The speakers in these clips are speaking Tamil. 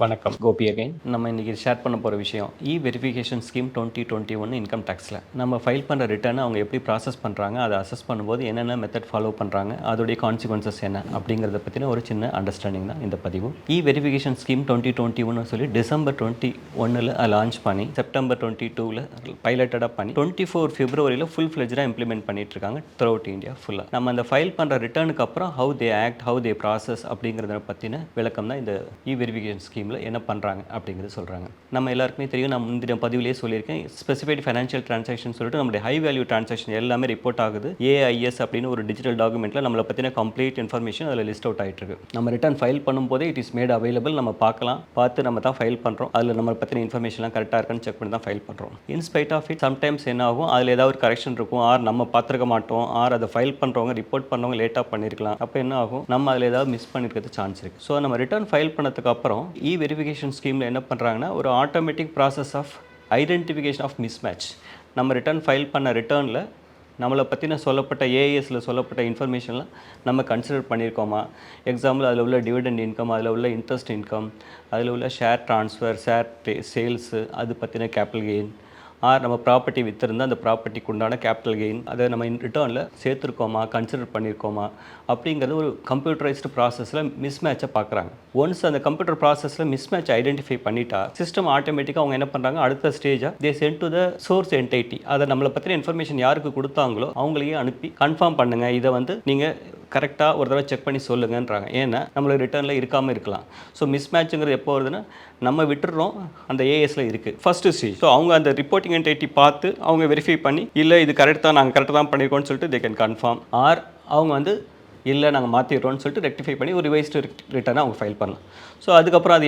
வணக்கம், கோபி அகைன். நம்ம இன்றைக்கி ஷேர் பண்ண போகிற விஷயம் வெரிஃபிகேஷன் ஸ்கீம் 2021 இன்கம் டேக்ஸில் நம்ம ஃபைல் பண்ணுற ரிட்டர்னை அவங்க எப்படி ப்ராசஸ் பண்ணுறாங்க, அதை அசஸ் பண்ணும்போது என்னென்ன மெத்தட் ஃபாலோ பண்ணுறாங்க, அதோடைய கான்சிக்வன்சஸ் என்ன அப்படிங்கிறத பற்றின ஒரு சின்ன அண்டர்ஸ்டாண்டிங் தான் இந்த பதிவு. வெரிஃபிகேஷன் ஸ்கீம் 2021 சொல்லி டிசம்பர் 21 லான்ச் பண்ணி செப்டம்பர் 22 பைலட்டடாக பண்ணி 24 பிப்ரவரியில் ஃபுல் ஃப்ளெஜ்டாக இம்ப்ளிமெண்ட் பண்ணிட்டு இருக்காங்க த்ரூ அவுட் இந்தியா ஃபுல்லாக. நம்ம அந்த ஃபைல் பண்ணுற ரிட்டர்னுக்கு அப்புறம் how they act, how they process அப்படிங்கிறத பற்றின விளக்கம் தான் இந்த வெரிஃபிகேஷன் ஸ்கீம் என்ன பண்ணுறாங்க அப்படிங்கிறது சொல்கிறாங்க. நம்ம எல்லாருக்குமே தெரியும், நான் முந்தின பதிவிலேயே சொல்லியிருக்கேன், ஸ்பெசிஃபைட் ஃபைனான்ஷியல் டிரான்சாக்ஷன் சொல்லிட்டு நம்மளுடைய ஹை வேல்யூ டிரான்சாக்ஷன் எல்லாமே ரிப்போர்ட் ஆகுது. ஏஐஎஸ் அப்படின்னு ஒரு டிஜிட்டல் டாக்குமெண்ட்டில் நம்மளை பற்றின கம்ப்ளீட் இன்ஃபர்மேஷன் அதில் லிஸ்ட் அவுட் ஆகிட்டு இருக்கு. நம்ம ரிட்டர்ன் ஃபைல் பண்ணும்போதே இட் இஸ் மேட் அவைலபிள். நம்ம பார்த்து நம்ம தான் ஃபைல் பண்ணுறோம். அதில் நம்ம பற்றின இன்ஃபர்மேஷன்லாம் கரெக்டாக இருக்கான்னு செக் பண்ணி தான் ஃபைல் பண்ணுறோம். இன்ஸ்பைட் ஆஃப் இட் சம்டைம்ஸ் என்ன ஆகும், அதில் ஏதாவது ஒரு கரெக்ஷன் இருக்கும், ஆர் நம்ம பார்த்துருக்க மாட்டோம், ஆர் அதை ஃபைல் பண்ணுறவங்க ரிப்போர்ட் பண்ணுறவங்க லேட்டாக பண்ணியிருக்கலாம். அப்போ என்ன ஆகும், நம்ம அதில் ஏதாவது மிஸ் பண்ணியிருக்கிறது சான்ஸ் இருக்குது. ஸோ நம்ம ரிட்டர்ன் ஃபைல் பண்ணதுக்கு அப்புறம் வெரிஃபிகேஷன் ஸ்கீமில் என்ன பண்ணுறாங்கன்னா, ஒரு automatic process of identification of mismatch. நம்ம ரிட்டர்ன் ஃபைல் பண்ண ரிட்டர்னில் நம்மளை பற்றின சொல்லப்பட்ட ஏஎஸில் சொல்லப்பட்ட இன்ஃபர்மேஷன்லாம் நம்ம கன்சிடர் பண்ணியிருக்கோமா. எக்ஸாம்பிள், அதில் உள்ள டிவிடெண்ட் இன்கம், அதில் உள்ள இன்ட்ரெஸ்ட் இன்கம், அதில் உள்ள ஷேர் ட்ரான்ஸ்ஃபர், ஷேர் சேல்ஸு, அது பற்றின கேபிட்டல் கெயின், ஆர் நம்ம ப்ராப்பர்ட்டி விற்றுருந்தால் அந்த ப்ராப்பர்ட்டிக்கு உண்டான கேபிட்டல் கெயின், அதை நம்ம ரிட்டர்னில் சேர்த்துருக்கோமா, கன்சிடர் பண்ணியிருக்கோமா அப்படிங்கிறது ஒரு கம்ப்யூட்டரைஸ்டு ப்ராசஸில் மிஸ்மேட்சை பார்க்குறாங்க. ஒன்ஸ் அந்த கம்ப்யூட்டர் ப்ராசஸில் மிஸ்மேட்ச் ஐடென்டிஃபை பண்ணிட்டா சிஸ்டம் ஆட்டோமேட்டிக்காக அவங்க என்ன பண்ணுறாங்க, அடுத்த ஸ்டேஜாக they sent to the source entity. அதை நம்மளை பற்றின இன்ஃபர்மேஷன் யாருக்கு கொடுத்தாங்களோ அவங்களையே அனுப்பி கன்ஃபார்ம் பண்ணுங்கள், இதை நீங்கள் கரெக்டாக ஒரு தடவை செக் பண்ணி சொல்லுங்கன்றாங்க. ஏன்னா நம்மளுக்கு ரிட்டர்னில் இருக்காமல் இருக்கலாம். ஸோ மிஸ்மேட்சுங்கிறது எப்போ வருதுன்னா, நம்ம விட்டுறோம், அந்த ஏஎஸில் இருக்குது ஃபஸ்ட்டு ஸ்டேஜ். ஸோ அவங்க அந்த ரிப்போர்ட்டிங் என்டைட்டி பார்த்து அவங்க வெரிஃபை பண்ணி, இல்லை இது கரெக்ட் தான், நாங்கள் கரெக்டாக தான் பண்ணியிருக்கோம்னு சொல்லிட்டு தே கேன் கன்ஃபார்ம். ஆர் அவங்க இல்லை நாங்கள் மாற்றிடுறோம்னு சொல்லிட்டு ரெக்டிஃபை பண்ணி ஒரு ரிவைஸ்டு ரிட்டர்னை அவங்க ஃபைல் பண்ணலாம். ஸோ அதுக்கப்புறம் அது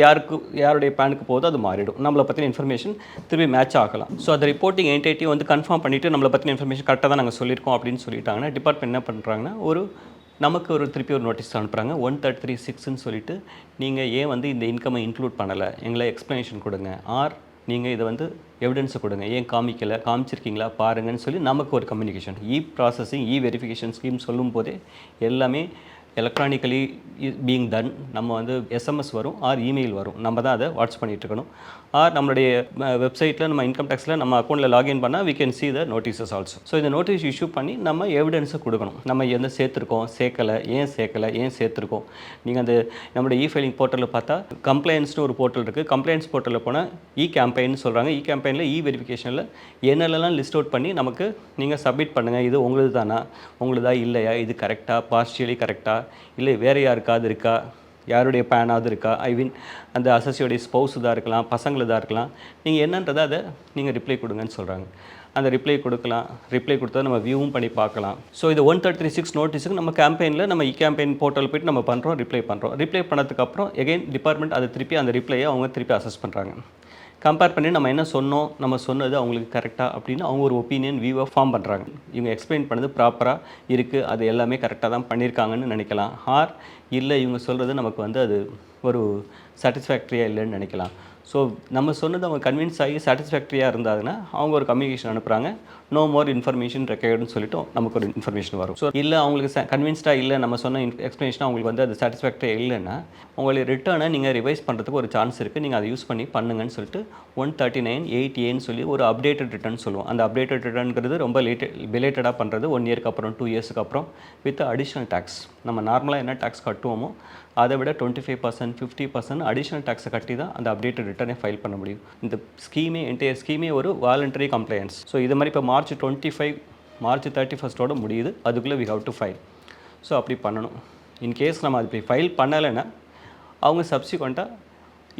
யாருடைய பேனுக்கு போதோ அது மாறிடும். நம்மளை பற்றின இன்ஃபர்மேஷன் திரும்பி மேட்ச் ஆகலாம். ஸோ அந்த ரிப்போர்ட்டிங் என்டைட்டி கன்ஃபார்ம் பண்ணிவிட்டு நம்மளை பற்றின இன்ஃபர்மேஷன் கரெக்டாக தான் நாங்கள் சொல்லியிருக்கோம் அப்படின்னு சொல்லிட்டாங்கன்னா, டிபார்ட்மெண்ட் என்ன பண்ணுறாங்கன்னா, நமக்கு திருப்பி ஒரு நோட்டீஸ் அனுப்புகிறாங்க 133(6)ன்னு சொல்லிட்டு, நீங்கள் ஏன் இந்த இன்கம்மை இன்க்ளூட் பண்ணலை, எங்களை எக்ஸ்ப்ளனேஷன் கொடுங்க, ஆர் நீங்கள் இதை எவிடன்ஸை கொடுங்க, ஏன் காமிச்சிருக்கீங்களா பாருங்கன்னு சொல்லி நமக்கு ஒரு கம்யூனிகேஷன். ப்ராசஸிங் வெரிஃபிகேஷன் ஸ்கீம் சொல்லும் போதே எல்லாமே எலக்ட்ரானிக்கலி பீயிங் டன். நம்ம எஸ்எம்எஸ் வரும், ஆர் இமெயில் வரும், நம்ம தான் அதை வாட்ச் பண்ணிகிட்டு இருக்கணும். ஆர் நம்மளுடைய வெப்சைட்டில் நம்ம இன்கம் டேக்ஸில் நம்ம அக்கௌண்ட்டில் லாகின் பண்ணால் we can see the notices also. So இந்த நோட்டீஸ் இஷ்யூ பண்ணி நம்ம எவிடன்ஸை கொடுக்கணும். நம்ம சேர்த்துருக்கோம், ஏன் சேர்த்துருக்கோம். நீங்கள் நம்மளுடைய ஃபைலிங் போர்ட்டலில் பார்த்தா கம்ப்ளைண்ட்ஸ்னு ஒரு போர்ட்டல் இருக்குது. கம்ப்ளைண்ட்ஸ் போர்ட்டலில் போனால் கேம்பெயின் சொல்கிறாங்க. கேம்பெயினில் வெரிஃபிகேஷனில் என்னென்னலாம் லிஸ்ட் அவுட் பண்ணி நமக்கு நீங்கள் சப்மிட் பண்ணுங்கள், இது உங்களுது தானா, உங்களுதா இல்லையா, இது கரெக்டாக, பார்ஷியலி கரெக்டாக, இல்லை வேறு யாருக்காவது இருக்கா, யாருடைய பேனாவது இருக்கா, அந்த அசஸியோடைய ஸ்பௌஸ் தான் இருக்கலாம், பசங்களுதாக இருக்கலாம், நீங்கள் என்னன்றதை அதை நீங்கள் ரிப்ளை கொடுங்கன்னு சொல்கிறாங்க. அந்த ரிப்ளை கொடுத்தா நம்ம வியூவும் பண்ணி பார்க்கலாம். ஸோ இது 133(6) நோட்டீஸுக்கு நம்ம கேம்பெயினில் நம்ம கேம்பெயின் போர்ட்டல் போய்ட்டு நம்ம ரிப்ளை பண்ணதுக்கப்புறம் எகைன் டிபார்ட்மெண்ட் அதை திருப்பி அந்த ரிப்ளையை அவங்க திருப்பி அசஸ் பண்ணுறாங்க. கம்பேர் பண்ணி நம்ம என்ன சொன்னோம், நம்ம சொன்னது அவங்களுக்கு கரெக்டாக அப்படின்னு அவங்க ஒரு ஒப்பீனியன் வியூவை ஃபார்ம் பண்ணுறாங்க. இவங்க எக்ஸ்பிளைன் பண்ணது ப்ராப்பராக இருக்குது, அது எல்லாமே கரெக்டாக தான் பண்ணியிருக்காங்கன்னு நினைக்கலாம். ஆர் இல்லை இவங்க சொல்கிறது நமக்கு அது ஒரு சாட்டிஸ்ஃபேக்டரியாக இல்லைன்னு நினைக்கலாம். ஸோ நம்ம சொன்னது அவங்க கன்வின்ஸ் ஆகி சாட்டிஸ்ஃபேக்டரியாக இருந்தாங்கன்னா அவங்க ஒரு கம்யூனிகேஷன் அனுப்புகிறாங்க, நோ மோர் இன்ஃபர்மேஷன் ரெக்கையர்டுன்னு சொல்லிட்டு நமக்கு ஒரு இன்ஃபர்மேஷன் வரும். ஸோ இல்லை அவங்களுக்கு கன்வின்ஸ்டாக இல்லை, நம்ம சொன்ன எக்ஸ்ப்ளனேஷன் அவங்களுக்கு அது சாட்டிஸ்ஃபேக்டரியாக இல்லைன்னா உங்களுடைய ரிட்டர்னை நீங்கள் ரிவைஸ் பண்ணுறதுக்கு ஒரு சான்ஸ் இருக்குது, நீங்கள் அதை யூஸ் பண்ணி பண்ணுங்கன்னு சொல்லிட்டு 139(8)(a)ன்னு சொல்லி ஒரு அப்டேட்டட் ரிட்டர்ன் சொல்லுவோம். அந்த அப்டேட்டட் ரிட்டர்னுங்கிறது ரொம்ப பிலேட்டடாக பண்ணுறது 1 இயருக்கு அப்புறம் 2 இயர்ஸுக்கு அப்புறம் வித் அடிஷ்னல் டேக்ஸ். நம்ம நார்மலாக என்ன டேக்ஸ் கட்டுவோமோ அதை விட 25%, 50% அடிஷ்னல் டேக்ஸை கட்டி தான் அந்த அப்டேட்டட் ரிட்டர்னை ஃபைல் பண்ண முடியும். இந்த என்டையர் ஸ்கீமே ஒரு வாலண்டரி கம்ப்ளையன்ஸ். ஸோ இது மாதிரி இப்போ மார்ச் 31 முடியுது, அதுக்குள்ளே we have to file. So அப்படி பண்ணணும். இன்கேஸ் நம்ம அது ஃபைல் பண்ணலைன்னா அவங்க சப்சிக்வெண்ட்டாக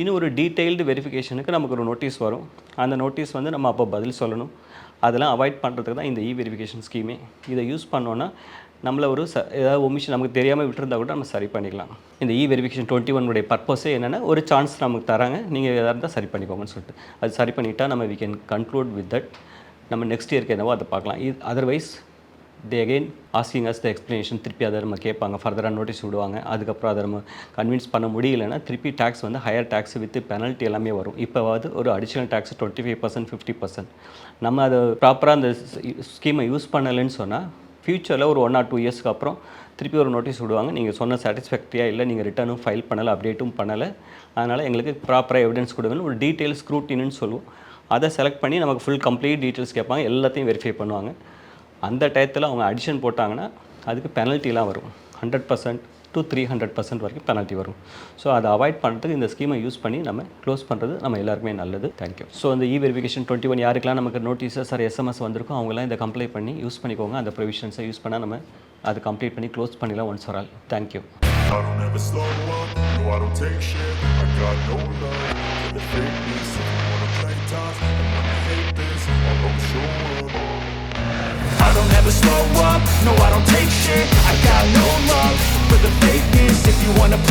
இன்னும் ஒரு டீட்டெயில்டு வெரிஃபிகேஷனுக்கு நமக்கு ஒரு நோட்டீஸ் வரும். அந்த நோட்டீஸ் நம்ம அப்போ பதில் சொல்லணும். அதெல்லாம் அவாய்ட் பண்ணுறதுக்கு தான் இந்த வெரிஃபிகேஷன் ஸ்கீமே. இதை யூஸ் பண்ணோன்னா நம்மளை ஏதாவது ஒமிஷன் நமக்கு தெரியாமல் விட்டுருந்தா கூட நம்ம சரி பண்ணிக்கலாம். இந்த வெரிஃபிகேஷன் 21 பர்பஸே என்னென்னா, ஒரு சான்ஸ் நமக்கு தராங்க, நீங்கள் எதாக இருந்தால் சரி பண்ணிக்கோங்கன்னு சொல்லிட்டு. அது சரி பண்ணிவிட்டால் நம்ம we can conclude with that. நம்ம நெக்ஸ்ட் இயருக்கு என்னவோ அதை பார்க்கலாம். அதர்வைஸ் தே அகெயின் ஆஸ்கிங் அஸ் த எக்ஸ்ப்ளனேஷன். திருப்பி அதை நம்ம கேட்பாங்க, ஃபர்தராக நோட்டீஸ் விடுவாங்க. அதுக்கப்புறம் அதை நம்ம கன்வின்ஸ் பண்ண முடியலைன்னா திருப்பி tax higher tax with penalty எல்லாமே வரும். இப்போவாது ஒரு அடிஷ்னல் டேக்ஸ் 25%, 50%. நம்ம அதை ப்ராப்பராக அந்த ஸ்கீமை யூஸ் பண்ணலைன்னு சொன்னால் ஃப்யூச்சரில் ஒரு 1 or 2 இயர்ஸ்க்கு அப்புறம் திருப்பி ஒரு நோட்டீஸ் விடுவாங்க, நீங்கள் சொன்ன சாட்டிஸ்ஃபேக்டரியாக இல்லை, நீங்கள் ரிட்டர்னும் ஃபைல் பண்ணலை, அப்டேட்டும் பண்ணலை, அதனால் எங்களுக்கு ப்ராப்பராக எவிடன்ஸ் கொடுங்கன்னு ஒரு டீட்டெயில் ஸ்க்ரூட்டின்னு சொல்லுவோம். அதை செலக்ட் பண்ணி நமக்கு ஃபுல் கம்ப்ளீட் டீட்டெயில்ஸ் கேட்பாங்க, எல்லாத்தையும் வெரிஃபை பண்ணுவாங்க. அந்த டயத்தில் அவங்க அடிஷன் போட்டாங்கன்னா அதுக்கு பெனல்ட்டிலாம் வரும். 100% to 300% வரைக்கும் பெனல்ட்டி வரும். ஸோ அதை அவாய்ட் பண்ணுறதுக்கு இந்த ஸ்கீமை யூஸ் பண்ணி நம்ம க்ளோஸ் பண்ணுறது நம்ம எல்லாருக்குமே நல்லது. தேங்க்யூ. ஸோ இந்த வெரிஃபிகேஷன் 21 யாருக்கெல்லாம் நமக்கு நோட்டீஸஸ் ஆர் எஸ்எம்எஸ் வந்திருக்கோ அவங்களாம் இதை கம்ப்ளை பண்ணி யூஸ் பண்ணிக்கோங்க. அந்த ப்ரொவிஷன்ஸை யூஸ் பண்ணால் நம்ம அதை கம்ப்ளீட் பண்ணி க்ளோஸ் பண்ணிடலாம் once for all. Thank you. I don't ever slow up, no I don't take shit, I got no love for the fakeness. If you wanna play tough and wanna hate this, I'll always show up. I don't ever slow up, no I don't take shit, I got no love for the fakeness. If you wanna play